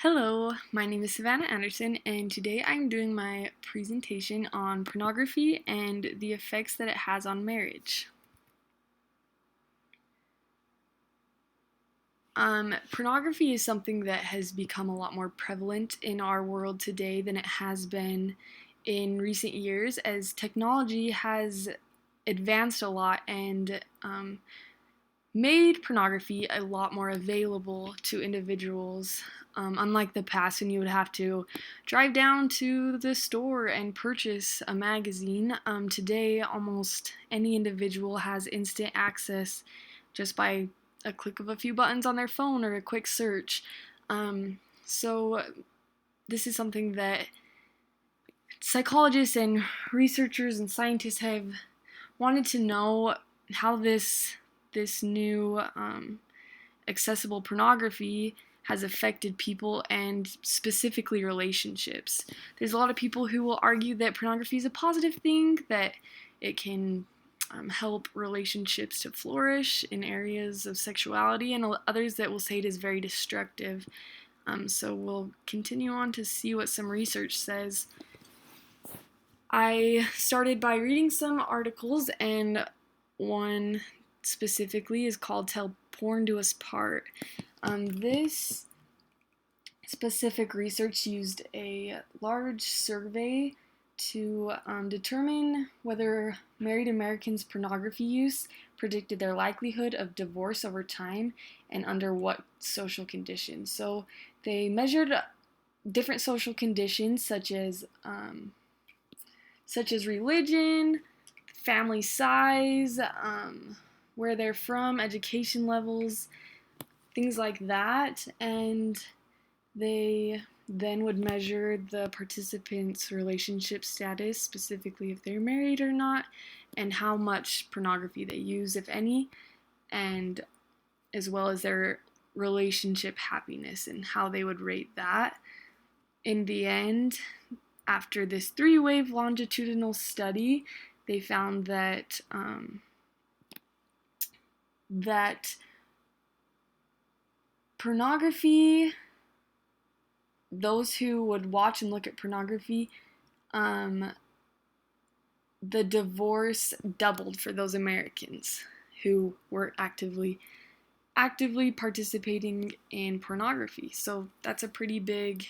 Hello, my name is Savannah Anderson, and today I'm doing my presentation on pornography and the effects that it has on marriage. Pornography is something that has become a lot more prevalent in our world today than it has been in recent years, as technology has advanced a lot and made pornography a lot more available to individuals. Unlike the past when you would have to drive down to the store and purchase a magazine, today almost any individual has instant access just by a click of a few buttons on their phone or a quick search. So this is something that psychologists and researchers and scientists have wanted to know how this new accessible pornography has affected people and specifically relationships. There's a lot of people who will argue that pornography is a positive thing, that it can help relationships to flourish in areas of sexuality, and others that will say it is very destructive. So we'll continue on to see what some research says. I started by reading some articles, and one specifically is called Tell Porn Do Us Part. This specific research used a large survey to determine whether married Americans' pornography use predicted their likelihood of divorce over time and under what social conditions. So they measured different social conditions such as religion, family size, where they're from, education levels, things like that, and they then would measure the participants' relationship status, specifically if they're married or not, and how much pornography they use, if any, and as well as their relationship happiness and how they would rate that. In the end, after this three-wave longitudinal study, they found that pornography, those who would watch and look at pornography, the divorce doubled for those Americans who were actively participating in pornography. So that is a pretty big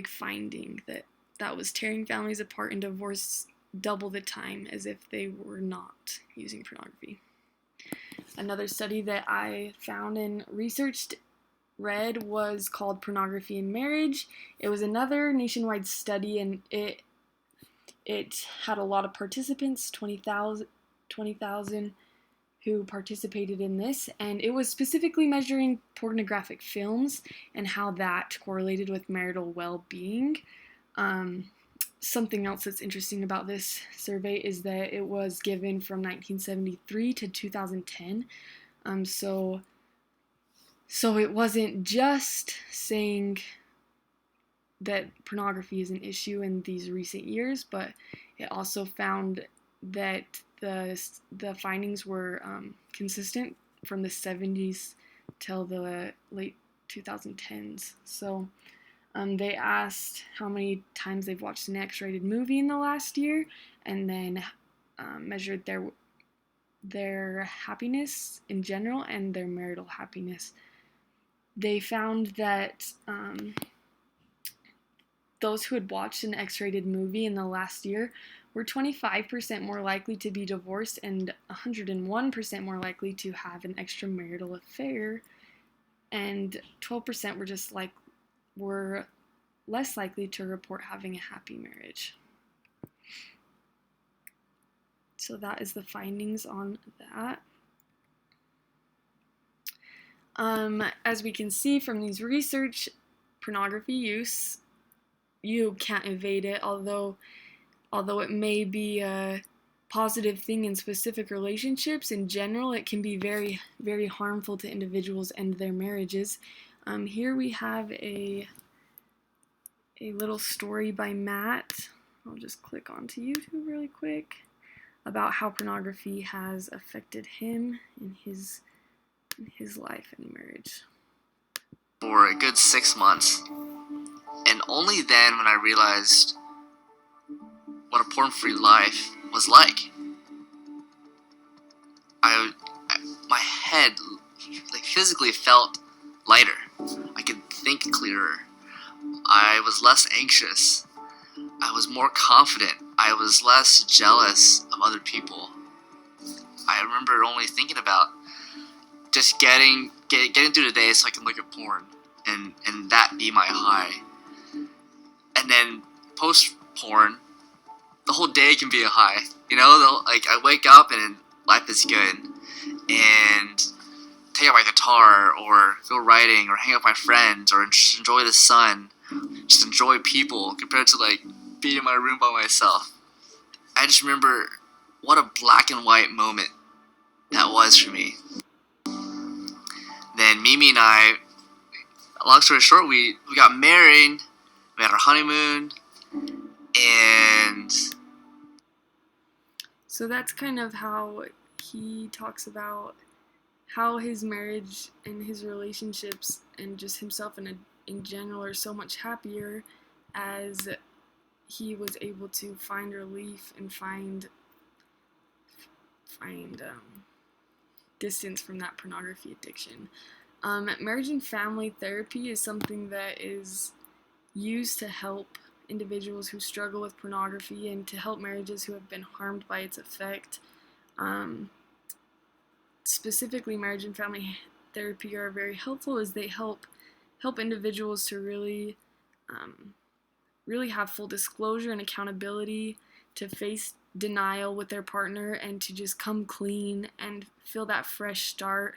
finding, that was tearing families apart, and divorce double the time as if they were not using pornography. Another study that I found and read was called Pornography in Marriage. It was another nationwide study, and it had a lot of participants, 20,000 who participated in this, and it was specifically measuring pornographic films and how that correlated with marital well-being. Something else that's interesting about this survey is that it was given from 1973 to 2010. So it wasn't just saying that pornography is an issue in these recent years, but it also found that the findings were consistent from the 70s till the late 2010s. So they asked how many times they've watched an X-rated movie in the last year, and then measured their happiness in general and their marital happiness. They found that those who had watched an X-rated movie in the last year were 25% more likely to be divorced and 101% more likely to have an extramarital affair, and 12% were less likely to report having a happy marriage. So that is the findings on that. As we can see from these research, pornography use, you can't evade it, although it may be a positive thing in specific relationships. In general, it can be very, very harmful to individuals and their marriages. Here we have a little story by Matt. I'll just click onto YouTube really quick about how pornography has affected him in his life and marriage. for a good 6 months. And only then when I realized what a porn-free life was like, I, my head like physically felt lighter. I could think clearer. I was less anxious. I was more confident. I was less jealous of other people. I remember only thinking about just getting through the day so I can look at porn and that be my high. And then post porn, the whole day can be a high. Like I wake up and life is good, and take out my guitar or go riding or hang out with my friends or just enjoy the sun, just enjoy people compared to like being in my room by myself. I just remember what a black and white moment that was for me. Then Mimi and I, long story short, we got married, we had our honeymoon, and So that's kind of how he talks about how his marriage and his relationships and just himself in general are so much happier as he was able to find relief and find distance from that pornography addiction. Marriage and family therapy is something that is used to help individuals who struggle with pornography and to help marriages who have been harmed by its effect. Specifically, marriage and family therapy are very helpful as they help individuals to really have full disclosure and accountability, to face denial with their partner, and to just come clean and feel that fresh start.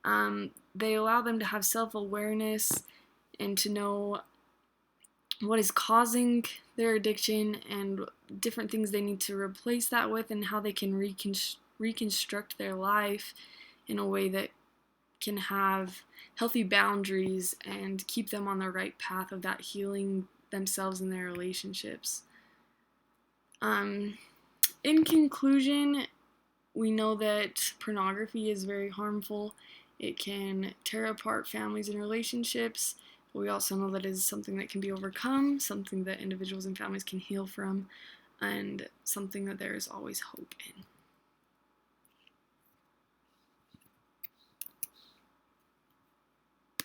They allow them to have self-awareness and to know what is causing their addiction and different things they need to replace that with, and how they can reconstruct their life in a way that can have healthy boundaries and keep them on the right path of that healing themselves and their relationships. In conclusion, we know that pornography is very harmful. It can tear apart families and relationships. But we also know that it is something that can be overcome, something that individuals and families can heal from, and something that there is always hope in.